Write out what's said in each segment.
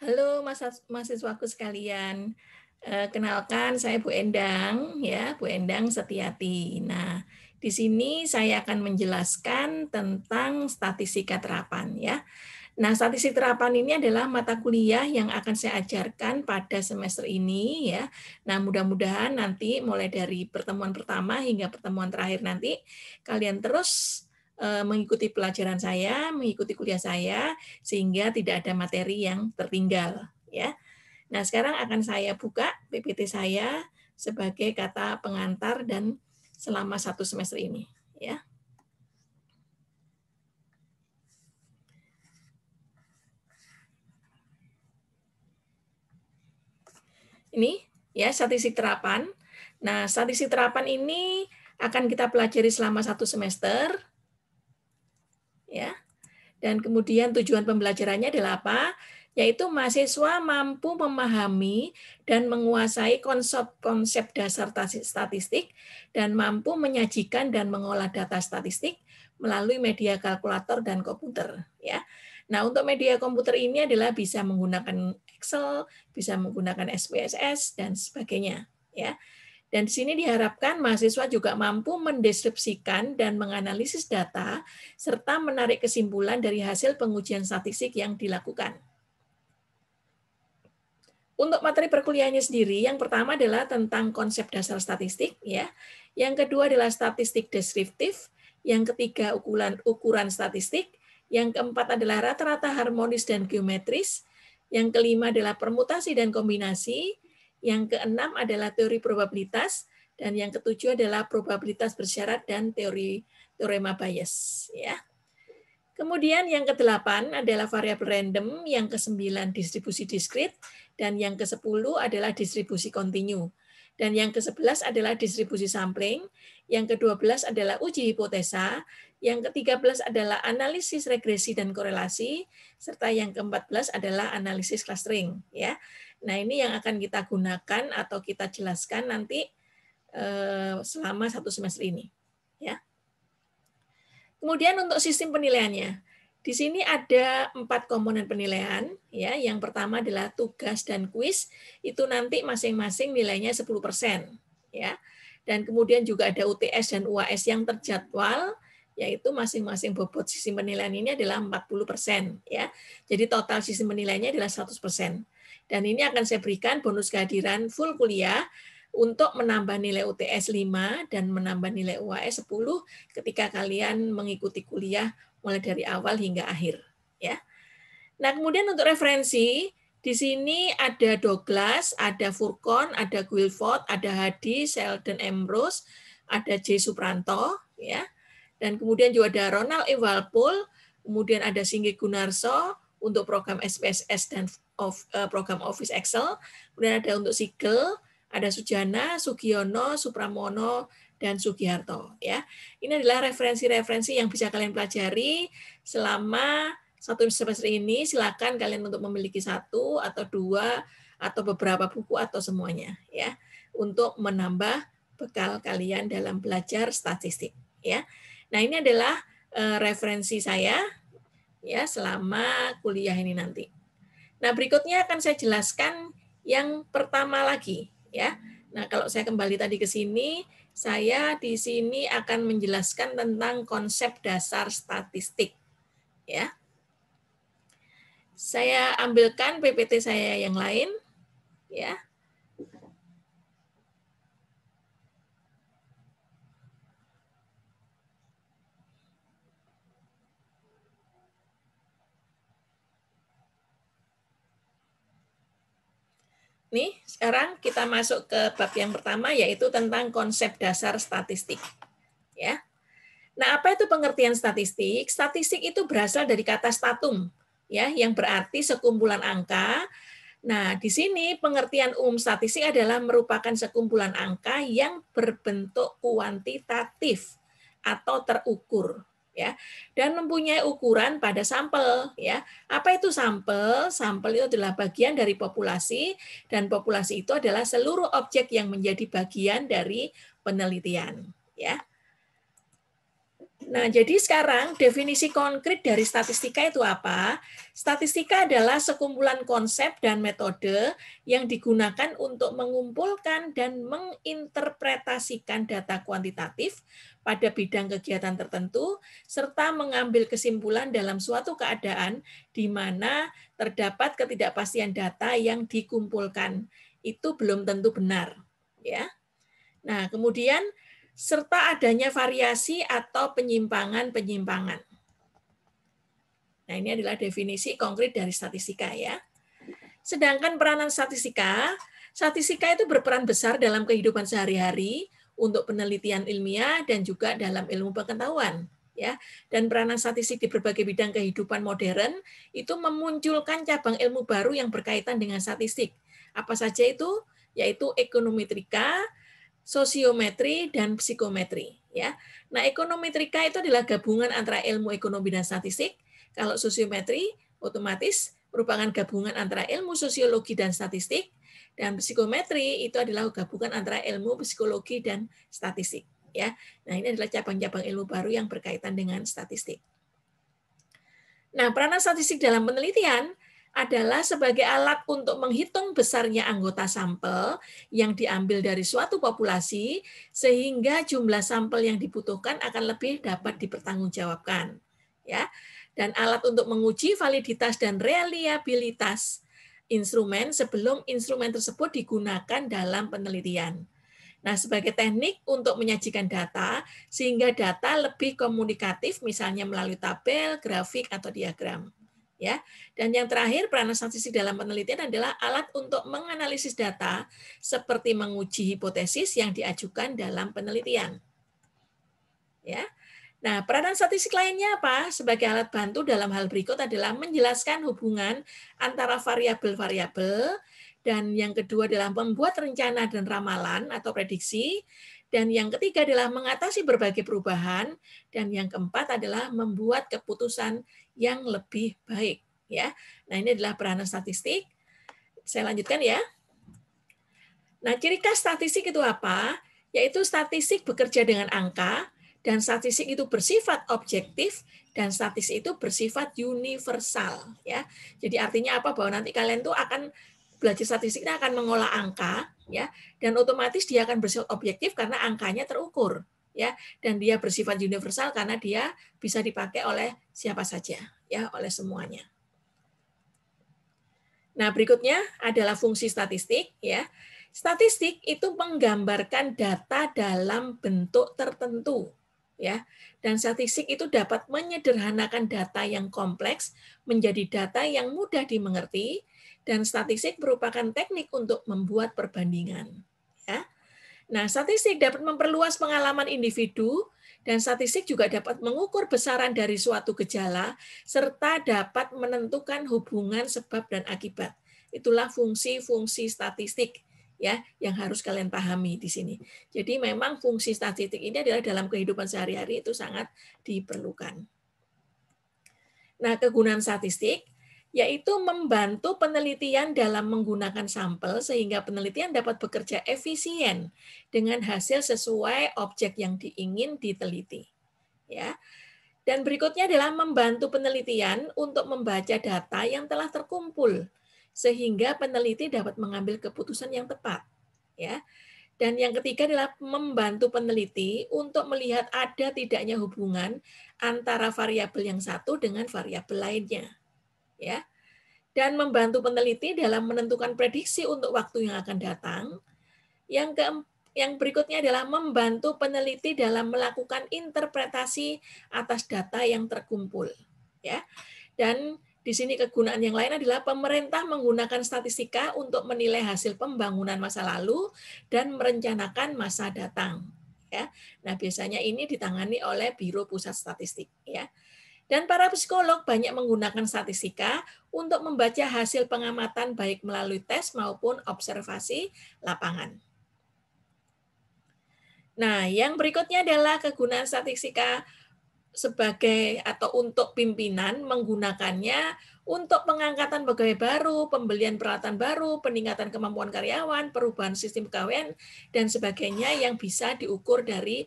Halo mahasiswaku sekalian. Kenalkan saya Bu Endang ya, Bu Endang Setiati. Nah, di sini saya akan menjelaskan tentang statistika terapan ya. Nah, statistik terapan ini adalah mata kuliah yang akan saya ajarkan pada semester ini ya. Nah, mudah-mudahan nanti mulai dari pertemuan pertama hingga pertemuan terakhir nanti kalian terus mengikuti pelajaran saya, mengikuti kuliah saya sehingga tidak ada materi yang tertinggal ya. Nah, sekarang akan saya buka PPT saya sebagai kata pengantar dan selama 1 semester ini ya. Ini ya statistik terapan. Nah, statistik terapan ini akan kita pelajari selama 1 semester ya. Dan kemudian tujuan pembelajarannya adalah apa? Yaitu mahasiswa mampu memahami dan menguasai konsep dasar statistik dan mampu menyajikan dan mengolah data statistik melalui media kalkulator dan komputer ya. Nah, untuk media komputer ini adalah bisa menggunakan Excel, bisa menggunakan SPSS dan sebagainya ya. Dan di sini diharapkan mahasiswa juga mampu mendeskripsikan dan menganalisis data serta menarik kesimpulan dari hasil pengujian statistik yang dilakukan. Untuk materi perkuliahannya sendiri, yang pertama adalah tentang konsep dasar statistik, ya. Yang kedua adalah statistik deskriptif, yang ketiga ukuran statistik, yang keempat adalah rata-rata harmonis dan geometris, yang kelima adalah permutasi dan kombinasi, yang keenam adalah teori probabilitas, dan yang ketujuh adalah probabilitas bersyarat dan teorema Bayes, ya. Kemudian yang ke-8 adalah variabel random, yang ke-9 distribusi diskrit, dan yang ke-10 adalah distribusi kontinu. Dan yang ke-11 adalah distribusi sampling, yang ke-12 adalah uji hipotesa, yang ke-13 adalah analisis regresi dan korelasi, serta yang ke-14 adalah analisis clustering. Ya. Nah, ini yang akan kita gunakan atau kita jelaskan nanti selama 1 semester ini. Ya. Kemudian untuk sistem penilaiannya, di sini ada 4 komponen penilaian. Ya, yang pertama adalah tugas dan kuis, itu nanti masing-masing nilainya 10%. Ya, dan kemudian juga ada UTS dan UAS yang terjadwal, yaitu masing-masing bobot sistem penilaian ini adalah 40%. Ya, jadi total sistem penilaiannya adalah 100%. Dan ini akan saya berikan bonus kehadiran full kuliah untuk menambah nilai UTS 5 dan menambah nilai UAS 10 ketika kalian mengikuti kuliah mulai dari awal hingga akhir ya. Nah, kemudian untuk referensi di sini ada Douglas, ada Furkon, ada Guilford, ada Hadi, Sheldon Ambrose, ada J. Supranto ya. Dan kemudian juga ada Ronald E. Walpole, kemudian ada Singgi Gunarso untuk program SPSS dan program Office Excel, kemudian ada untuk Sigel, ada Sujana, Sugiono, Supramono, dan Sugiharto. Ya, ini adalah referensi-referensi yang bisa kalian pelajari selama 1 semester ini. Silakan kalian untuk memiliki 1 atau 2 atau beberapa buku atau semuanya, ya, untuk menambah bekal kalian dalam belajar statistik. Ya, nah ini adalah referensi saya, ya, selama kuliah ini nanti. Nah, berikutnya akan saya jelaskan yang pertama lagi, ya. Nah, kalau saya kembali tadi ke sini, saya di sini akan menjelaskan tentang konsep dasar statistik, ya. Saya ambilkan PPT saya yang lain, ya. Nih, sekarang kita masuk ke bab yang pertama, yaitu tentang konsep dasar statistik, ya. Nah, apa itu pengertian statistik? Statistik itu berasal dari kata statum, ya, yang berarti sekumpulan angka. Nah, di sini pengertian umum statistik adalah merupakan sekumpulan angka yang berbentuk kuantitatif atau terukur, ya, dan mempunyai ukuran pada sampel, ya. Apa itu sampel? Sampel itu adalah bagian dari populasi, dan populasi itu adalah seluruh objek yang menjadi bagian dari penelitian, ya. Nah, jadi sekarang definisi konkret dari statistika itu apa? Statistika adalah sekumpulan konsep dan metode yang digunakan untuk mengumpulkan dan menginterpretasikan data kuantitatif pada bidang kegiatan tertentu, serta mengambil kesimpulan dalam suatu keadaan di mana terdapat ketidakpastian data yang dikumpulkan. Itu belum tentu benar. Ya. Nah, kemudian serta adanya variasi atau penyimpangan-penyimpangan. Nah, ini adalah definisi konkret dari statistika ya. Sedangkan peranan statistika, statistika itu berperan besar dalam kehidupan sehari-hari untuk penelitian ilmiah dan juga dalam ilmu pengetahuan. Ya, dan peranan statistik di berbagai bidang kehidupan modern itu memunculkan cabang ilmu baru yang berkaitan dengan statistik. Apa saja itu? Yaitu ekonometrika, sosiometri, dan psikometri. Ya. Nah, ekonometrika itu adalah gabungan antara ilmu ekonomi dan statistik. Kalau sosiometri otomatis merupakan gabungan antara ilmu sosiologi dan statistik, dan psikometri itu adalah gabungan antara ilmu psikologi dan statistik. Ya. Nah, ini adalah cabang-cabang ilmu baru yang berkaitan dengan statistik. Nah, peranan statistik dalam penelitian adalah sebagai alat untuk menghitung besarnya anggota sampel yang diambil dari suatu populasi sehingga jumlah sampel yang dibutuhkan akan lebih dapat dipertanggungjawabkan. Ya. Dan alat untuk menguji validitas dan reliabilitas instrumen sebelum instrumen tersebut digunakan dalam penelitian. Nah, sebagai teknik untuk menyajikan data sehingga data lebih komunikatif misalnya melalui tabel, grafik atau diagram. Ya. Dan yang terakhir, peranan statistik dalam penelitian adalah alat untuk menganalisis data seperti menguji hipotesis yang diajukan dalam penelitian. Ya. Nah, peranan statistik lainnya apa? Sebagai alat bantu dalam hal berikut adalah menjelaskan hubungan antara variabel-variabel, dan yang kedua adalah membuat rencana dan ramalan atau prediksi, dan yang ketiga adalah mengatasi berbagai perubahan, dan yang keempat adalah membuat keputusan yang lebih baik. Ya, nah ini adalah peranan statistik. Saya lanjutkan ya. Nah, ciri khas statistik itu apa? Yaitu statistik bekerja dengan angka, dan statistik itu bersifat objektif, dan statistik itu bersifat universal. Ya, jadi artinya apa? Bahwa nanti kalian tuh akan belajar statistiknya akan mengolah angka, ya, dan otomatis dia akan bersifat objektif karena angkanya terukur, ya, dan dia bersifat universal karena dia bisa dipakai oleh siapa saja, ya, oleh semuanya. Nah, berikutnya adalah fungsi statistik, ya. Statistik itu menggambarkan data dalam bentuk tertentu, ya. Dan statistik itu dapat menyederhanakan data yang kompleks menjadi data yang mudah dimengerti, dan statistik merupakan teknik untuk membuat perbandingan, ya. Nah, statistik dapat memperluas pengalaman individu, dan statistik juga dapat mengukur besaran dari suatu gejala serta dapat menentukan hubungan sebab dan akibat. Itulah fungsi-fungsi statistik ya yang harus kalian pahami di sini. Jadi memang fungsi statistik ini adalah dalam kehidupan sehari-hari itu sangat diperlukan. Nah, kegunaan statistik yaitu membantu penelitian dalam menggunakan sampel sehingga penelitian dapat bekerja efisien dengan hasil sesuai objek yang ingin diteliti. Ya. Dan berikutnya adalah membantu penelitian untuk membaca data yang telah terkumpul sehingga peneliti dapat mengambil keputusan yang tepat. Ya. Dan yang ketiga adalah membantu peneliti untuk melihat ada tidaknya hubungan antara variabel yang satu dengan variabel lainnya. Ya, dan membantu peneliti dalam menentukan prediksi untuk waktu yang akan datang. Yang berikutnya adalah membantu peneliti dalam melakukan interpretasi atas data yang terkumpul. Ya, dan di sini kegunaan yang lain adalah pemerintah menggunakan statistika untuk menilai hasil pembangunan masa lalu dan merencanakan masa datang. Ya, nah biasanya ini ditangani oleh Biro Pusat Statistik. Ya. Dan para psikolog banyak menggunakan statistika untuk membaca hasil pengamatan baik melalui tes maupun observasi lapangan. Nah, yang berikutnya adalah kegunaan statistika sebagai atau untuk pimpinan menggunakannya untuk pengangkatan pegawai baru, pembelian peralatan baru, peningkatan kemampuan karyawan, perubahan sistem pegawaian, dan sebagainya yang bisa diukur dari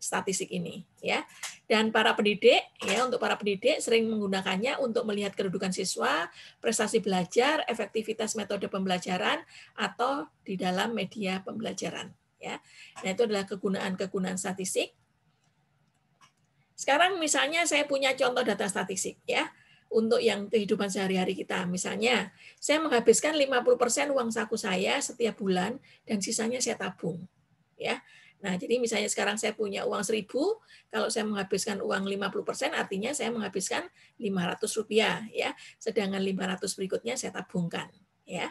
statistik ini ya. Dan para pendidik ya, untuk para pendidik sering menggunakannya untuk melihat kedudukan siswa, prestasi belajar, efektivitas metode pembelajaran atau di dalam media pembelajaran ya. Nah, itu adalah kegunaan statistik. Sekarang misalnya saya punya contoh data statistik ya untuk yang kehidupan sehari-hari kita. Misalnya, saya menghabiskan 50% uang saku saya setiap bulan dan sisanya saya tabung ya. Nah, jadi misalnya sekarang saya punya uang 1.000, kalau saya menghabiskan uang 50%, artinya saya menghabiskan Rp500 ya. Sedangkan 500 berikutnya saya tabungkan ya.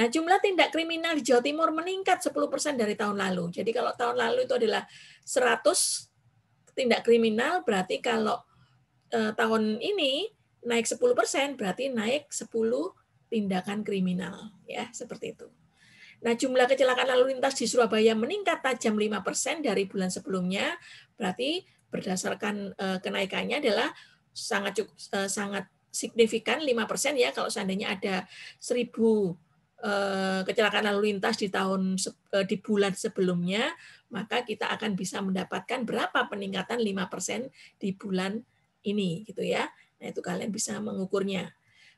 Nah, jumlah tindak kriminal di Jawa Timur meningkat 10% dari tahun lalu. Jadi kalau tahun lalu itu adalah 100 tindak kriminal, berarti kalau tahun ini naik 10%, berarti naik 10 tindakan kriminal ya, seperti itu. Nah, jumlah kecelakaan lalu lintas di Surabaya meningkat tajam 5% dari bulan sebelumnya, berarti berdasarkan kenaikannya adalah sangat signifikan 5% ya. Kalau seandainya ada 1.000 kecelakaan lalu lintas di bulan sebelumnya, maka kita akan bisa mendapatkan berapa peningkatan 5% di bulan ini gitu ya. Nah, itu kalian bisa mengukurnya.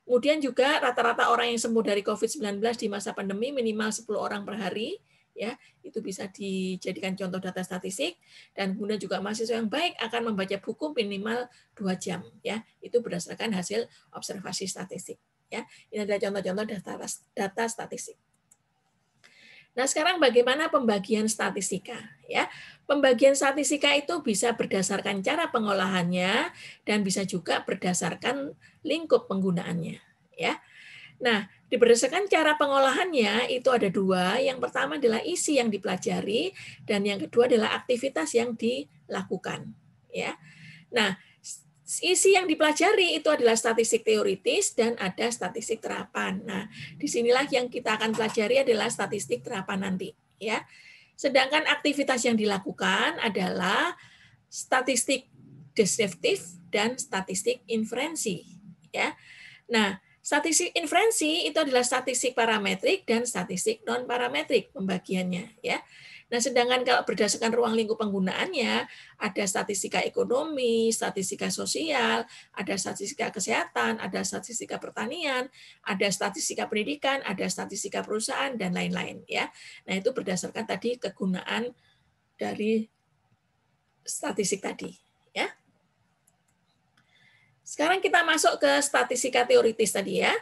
Kemudian juga rata-rata orang yang sembuh dari COVID-19 di masa pandemi minimal 10 orang per hari, ya itu bisa dijadikan contoh data statistik. Dan kemudian juga mahasiswa yang baik akan membaca buku minimal 2 jam, ya itu berdasarkan hasil observasi statistik. Ya, ini adalah contoh-contoh data statistik. Nah, sekarang bagaimana pembagian statistika? Ya, pembagian statistika itu bisa berdasarkan cara pengolahannya dan bisa juga berdasarkan lingkup penggunaannya. Ya, nah berdasarkan cara pengolahannya itu ada dua. Yang pertama adalah isi yang dipelajari dan yang kedua adalah aktivitas yang dilakukan. Ya, nah isi yang dipelajari itu adalah statistik teoritis dan ada statistik terapan. Nah, disinilah yang kita akan pelajari adalah statistik terapan nanti, ya. Sedangkan aktivitas yang dilakukan adalah statistik deskriptif dan statistik inferensi, ya. Nah, statistik inferensi itu adalah statistik parametrik dan statistik non parametrik pembagiannya, ya. Nah, sedangkan kalau berdasarkan ruang lingkup penggunaannya, ada statistika ekonomi, statistika sosial, ada statistika kesehatan, ada statistika pertanian, ada statistika pendidikan, ada statistika perusahaan, dan lain-lain. Ya. Nah, itu berdasarkan tadi kegunaan dari statistik tadi. Ya. Sekarang kita masuk ke statistika teoritis tadi ya.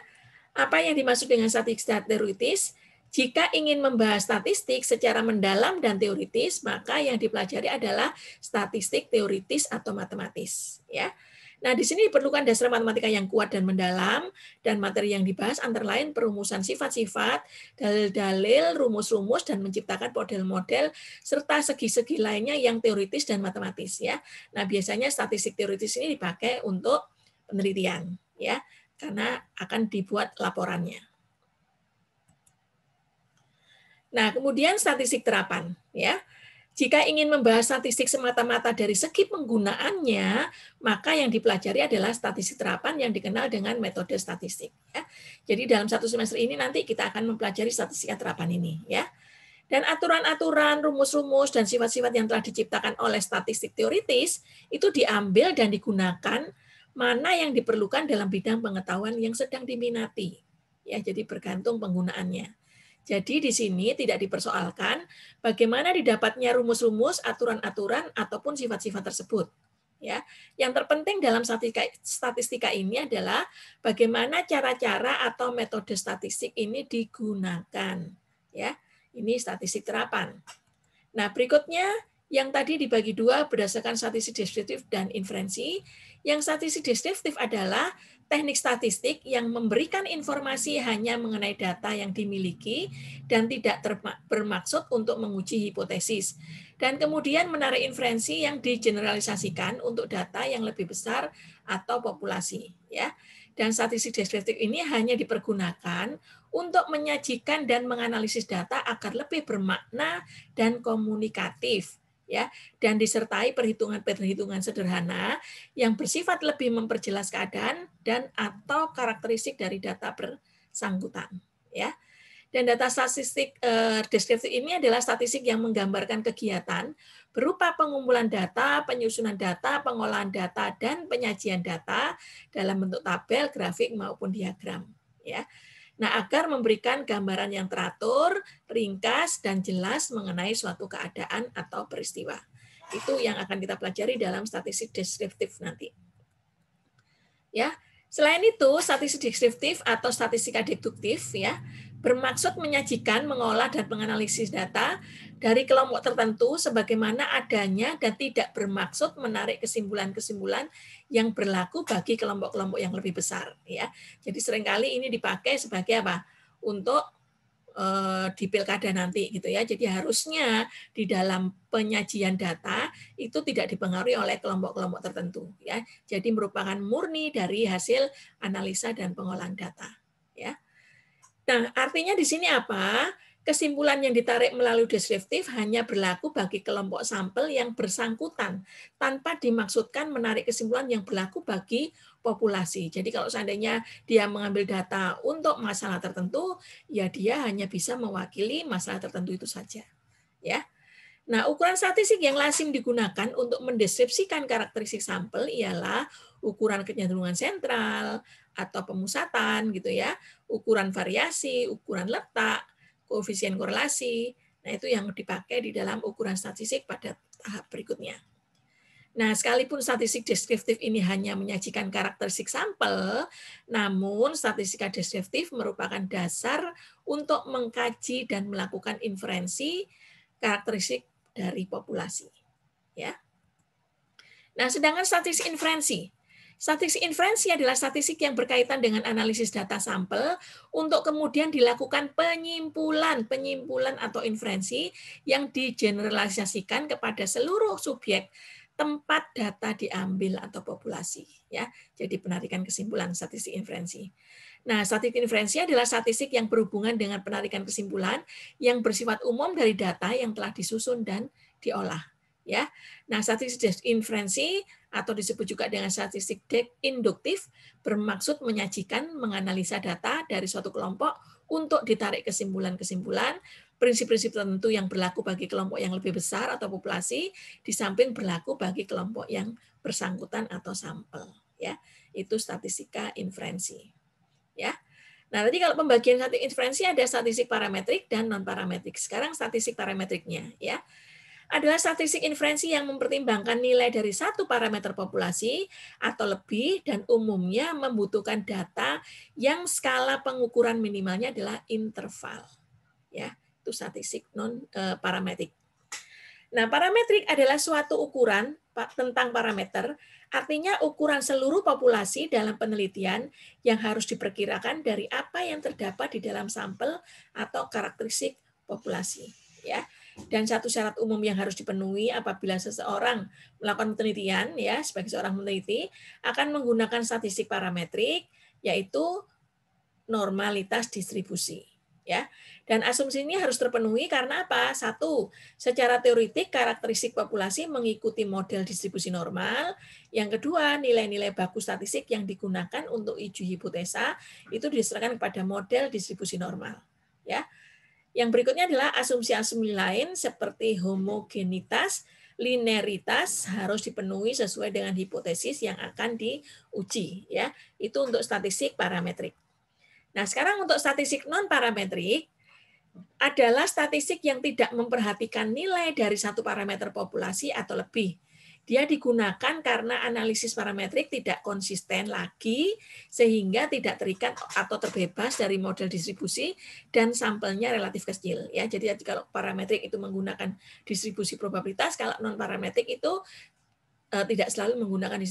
Apa yang dimaksud dengan statistika teoritis? Jika ingin membahas statistik secara mendalam dan teoritis, maka yang dipelajari adalah statistik teoritis atau matematis. Ya. Nah, di sini diperlukan dasar matematika yang kuat dan mendalam, dan materi yang dibahas antara lain perumusan sifat-sifat, dalil-dalil, rumus-rumus, dan menciptakan model-model, serta segi-segi lainnya yang teoritis dan matematis. Ya. Nah, biasanya statistik teoritis ini dipakai untuk penelitian, ya, karena akan dibuat laporannya. Nah, kemudian statistik terapan, ya. Jika ingin membahas statistik semata-mata dari segi penggunaannya, maka yang dipelajari adalah statistik terapan yang dikenal dengan metode statistik. Ya. Jadi dalam satu semester ini nanti kita akan mempelajari statistika terapan ini, ya. Dan aturan-aturan, rumus-rumus, dan sifat-sifat yang telah diciptakan oleh statistik teoritis itu diambil dan digunakan mana yang diperlukan dalam bidang pengetahuan yang sedang diminati. Ya, jadi bergantung penggunaannya. Jadi di sini tidak dipersoalkan bagaimana didapatnya rumus-rumus, aturan-aturan, ataupun sifat-sifat tersebut. Ya, yang terpenting dalam statistika ini adalah bagaimana cara-cara atau metode statistik ini digunakan. Ya, ini statistik terapan. Nah, berikutnya yang tadi dibagi dua berdasarkan statistik deskriptif dan inferensi. Yang statistik deskriptif adalah teknik statistik yang memberikan informasi hanya mengenai data yang dimiliki dan tidak bermaksud untuk menguji hipotesis. Dan kemudian menarik inferensi yang digeneralisasikan untuk data yang lebih besar atau populasi. Ya. Dan statistik deskriptif ini hanya dipergunakan untuk menyajikan dan menganalisis data agar lebih bermakna dan komunikatif. Ya, dan disertai perhitungan-perhitungan sederhana yang bersifat lebih memperjelas keadaan dan atau karakteristik dari data bersangkutan, ya. Dan data statistik deskriptif ini adalah statistik yang menggambarkan kegiatan berupa pengumpulan data, penyusunan data, pengolahan data, dan penyajian data dalam bentuk tabel, grafik, maupun diagram. Ya. Nah, agar memberikan gambaran yang teratur, ringkas, dan jelas mengenai suatu keadaan atau peristiwa. Itu yang akan kita pelajari dalam statistik deskriptif nanti. Ya, selain itu, statistik deskriptif atau statistika deduktif ya bermaksud menyajikan, mengolah, dan menganalisis data dari kelompok tertentu sebagaimana adanya dan tidak bermaksud menarik kesimpulan-kesimpulan yang berlaku bagi kelompok-kelompok yang lebih besar. Ya, jadi seringkali ini dipakai sebagai apa? Untuk di pilkada nanti gitu ya. Jadi harusnya di dalam penyajian data itu tidak dipengaruhi oleh kelompok-kelompok tertentu ya. Jadi merupakan murni dari hasil analisa dan pengolahan data ya. Nah, artinya di sini apa? Kesimpulan yang ditarik melalui deskriptif hanya berlaku bagi kelompok sampel yang bersangkutan tanpa dimaksudkan menarik kesimpulan yang berlaku bagi populasi. Jadi kalau seandainya dia mengambil data untuk masalah tertentu, ya dia hanya bisa mewakili masalah tertentu itu saja. Ya. Nah, ukuran statistik yang lazim digunakan untuk mendeskripsikan karakteristik sampel ialah ukuran kecenderungan sentral atau pemusatan gitu ya, ukuran variasi, ukuran letak, koefisien korelasi. Nah, itu yang dipakai di dalam ukuran statistik pada tahap berikutnya. Nah, sekalipun statistik deskriptif ini hanya menyajikan karakteristik sampel, namun statistika deskriptif merupakan dasar untuk mengkaji dan melakukan inferensi karakteristik dari populasi. Ya. Nah, sedangkan statistik inferensi. Statistik inferensi adalah statistik yang berkaitan dengan analisis data sampel untuk kemudian dilakukan penyimpulan atau inferensi yang digeneralisasikan kepada seluruh subjek tempat data diambil atau populasi. Ya, jadi penarikan kesimpulan statistik inferensi. Nah, statistik inferensi adalah statistik yang berhubungan dengan penarikan kesimpulan yang bersifat umum dari data yang telah disusun dan diolah. Ya, nah statistik inferensi atau disebut juga dengan statistik induktif bermaksud menyajikan, menganalisa data dari suatu kelompok untuk ditarik kesimpulan-kesimpulan, prinsip-prinsip tertentu yang berlaku bagi kelompok yang lebih besar atau populasi, di samping berlaku bagi kelompok yang bersangkutan atau sampel. Ya, itu statistika inferensi. Ya. Nah, tadi kalau pembagian statistik inferensi ada statistik parametrik dan non parametrik. Sekarang statistik parametriknya ya. Adalah statistik inferensi yang mempertimbangkan nilai dari satu parameter populasi atau lebih dan umumnya membutuhkan data yang skala pengukuran minimalnya adalah interval. Ya, itu statistik non parametrik. Nah, parametrik adalah suatu ukuran tentang parameter, artinya ukuran seluruh populasi dalam penelitian yang harus diperkirakan dari apa yang terdapat di dalam sampel atau karakteristik populasi. Ya. Dan satu syarat umum yang harus dipenuhi apabila seseorang melakukan penelitian ya sebagai seorang peneliti akan menggunakan statistik parametrik yaitu normalitas distribusi ya. Dan asumsi ini harus terpenuhi karena apa? Satu, secara teoretik karakteristik populasi mengikuti model distribusi normal. Yang kedua, nilai-nilai baku statistik yang digunakan untuk uji hipotesa itu diserahkan kepada model distribusi normal ya. Yang berikutnya adalah asumsi-asumsi lain seperti homogenitas, linearitas harus dipenuhi sesuai dengan hipotesis yang akan diuji ya. Itu untuk statistik parametrik. Nah, sekarang untuk statistik non parametrik adalah statistik yang tidak memperhatikan nilai dari satu parameter populasi atau lebih. Dia digunakan karena analisis parametrik tidak konsisten lagi, sehingga tidak terikat atau terbebas dari model distribusi dan sampelnya relatif kecil. Ya, jadi kalau parametrik itu menggunakan distribusi probabilitas, kalau non parametrik itu tidak selalu menggunakan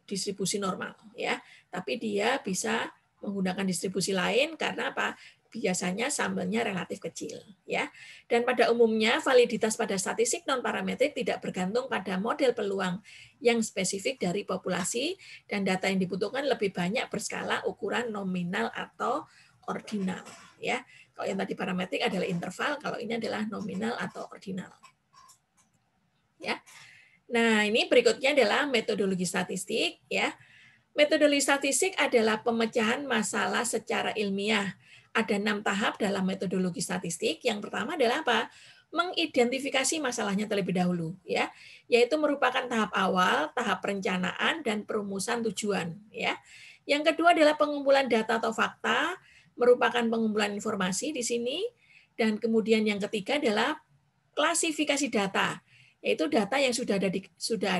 distribusi normal, ya. Tapi dia bisa menggunakan distribusi lain karena apa? Biasanya sampelnya relatif kecil ya. Dan pada umumnya validitas pada statistik non parametrik tidak bergantung pada model peluang yang spesifik dari populasi dan data yang dibutuhkan lebih banyak berskala ukuran nominal atau ordinal ya. Kalau yang tadi parametrik adalah interval, kalau ini adalah nominal atau ordinal. Ya. Nah, ini berikutnya adalah metodologi statistik ya. Metodologi statistik adalah pemecahan masalah secara ilmiah. Ada 6 tahap dalam metodologi statistik. Yang pertama adalah apa? Mengidentifikasi masalahnya terlebih dahulu, ya, yaitu merupakan tahap awal, tahap perencanaan dan perumusan tujuan, ya. Yang kedua adalah pengumpulan data atau fakta, merupakan pengumpulan informasi di sini, dan kemudian yang ketiga adalah klasifikasi data, yaitu data yang sudah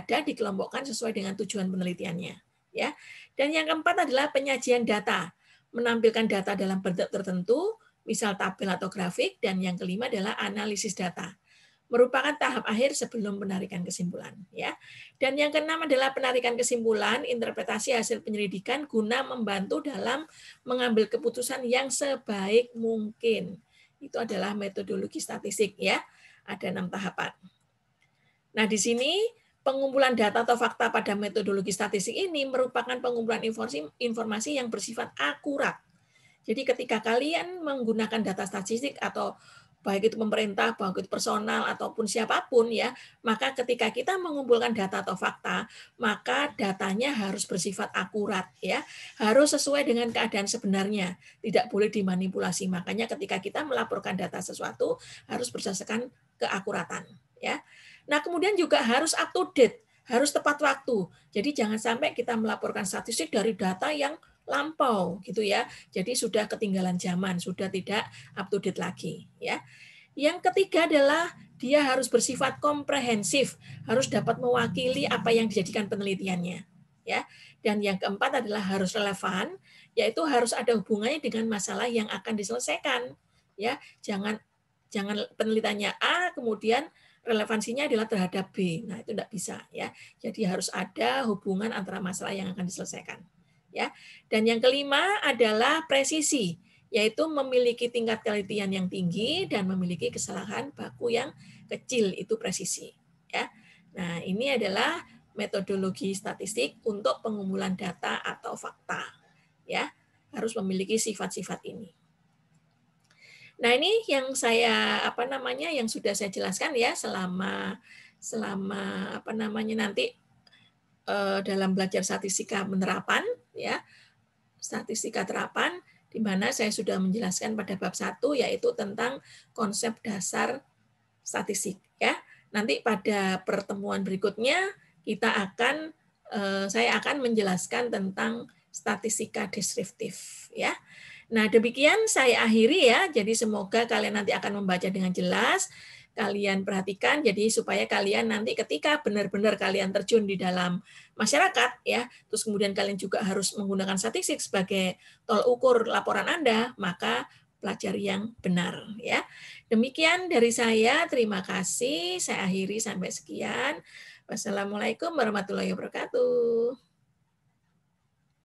ada dikelompokkan sesuai dengan tujuan penelitiannya, ya. Dan yang keempat adalah penyajian data, menampilkan data dalam bentuk tertentu, misal tabel atau grafik, dan yang kelima adalah analisis data, merupakan tahap akhir sebelum penarikan kesimpulan, ya. Dan yang keenam adalah penarikan kesimpulan, interpretasi hasil penyelidikan guna membantu dalam mengambil keputusan yang sebaik mungkin. Itu adalah metodologi statistik, ya. Ada 6 tahapan. Nah, di sini pengumpulan data atau fakta pada metodologi statistik ini merupakan pengumpulan informasi yang bersifat akurat. Jadi ketika kalian menggunakan data statistik atau baik itu pemerintah, baik itu personal ataupun siapapun ya, maka ketika kita mengumpulkan data atau fakta, maka datanya harus bersifat akurat ya, harus sesuai dengan keadaan sebenarnya, tidak boleh dimanipulasi. Makanya ketika kita melaporkan data sesuatu harus berdasarkan keakuratan ya. Nah, kemudian juga harus up to date, harus tepat waktu. Jadi jangan sampai kita melaporkan statistik dari data yang lampau gitu ya. Jadi sudah ketinggalan zaman, sudah tidak up to date lagi ya. Yang ketiga adalah dia harus bersifat komprehensif, harus dapat mewakili apa yang dijadikan penelitiannya ya. Dan yang keempat adalah harus relevan, yaitu harus ada hubungannya dengan masalah yang akan diselesaikan ya. Jangan penelitiannya A kemudian relevansinya adalah terhadap B. Nah, itu tidak bisa ya. Jadi harus ada hubungan antara masalah yang akan diselesaikan. Ya. Dan yang kelima adalah presisi, yaitu memiliki tingkat telitian yang tinggi dan memiliki kesalahan baku yang kecil, itu presisi. Ya. Nah, ini adalah metodologi statistik untuk pengumpulan data atau fakta. Ya, harus memiliki sifat-sifat ini. Nah, ini yang yang sudah saya jelaskan ya selama nanti dalam belajar statistika penerapan ya. Statistika terapan di mana saya sudah menjelaskan pada bab 1 yaitu tentang konsep dasar statistik ya. Nanti pada pertemuan berikutnya saya akan menjelaskan tentang statistika deskriptif ya. Nah, demikian saya akhiri ya. Jadi semoga kalian nanti akan membaca dengan jelas. Kalian perhatikan jadi supaya kalian nanti ketika benar-benar kalian terjun di dalam masyarakat ya, terus kemudian kalian juga harus menggunakan statistik sebagai tol ukur laporan Anda, maka pelajari yang benar ya. Demikian dari saya, terima kasih. Saya akhiri sampai sekian. Wassalamualaikum warahmatullahi wabarakatuh.